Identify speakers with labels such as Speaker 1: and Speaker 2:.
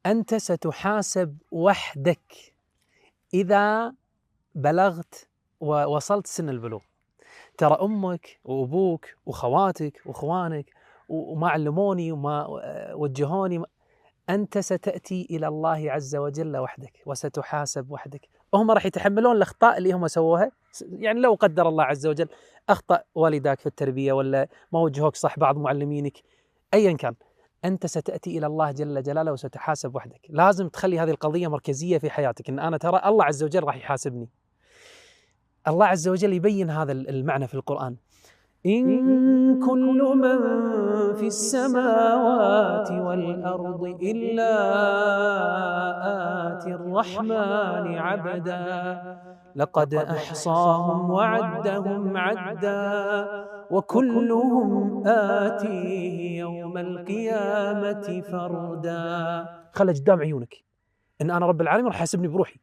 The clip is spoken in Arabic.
Speaker 1: أنت ستحاسب وحدك إذا بلغت ووصلت سن البلوغ. ترى أمك وأبوك وخواتك وإخوانك وما علموني وما وجهوني، أنت ستأتي إلى الله عز وجل وحدك وستحاسب وحدك. هم راح يتحملون الأخطاء اللي هم سووها. يعني لو قدر الله عز وجل أخطأ والداك في التربية ولا ما وجهوك صح بعض معلمينك، أيا كان، أنت ستأتي إلى الله جل جلاله وستحاسب وحدك. لازم تخلي هذه القضية مركزية في حياتك، إن أنا ترى الله عز وجل راح يحاسبني. الله عز وجل يبين هذا المعنى في القرآن: إن كل من في السماوات والأرض إلا آتي الرحمن عبدا لقد أحصاهم وعدهم عدا وكلهم آتيه يوم القيامة فردا. خلي قدام عيونك إن أنا رب العالمين راح يحاسبني بروحي.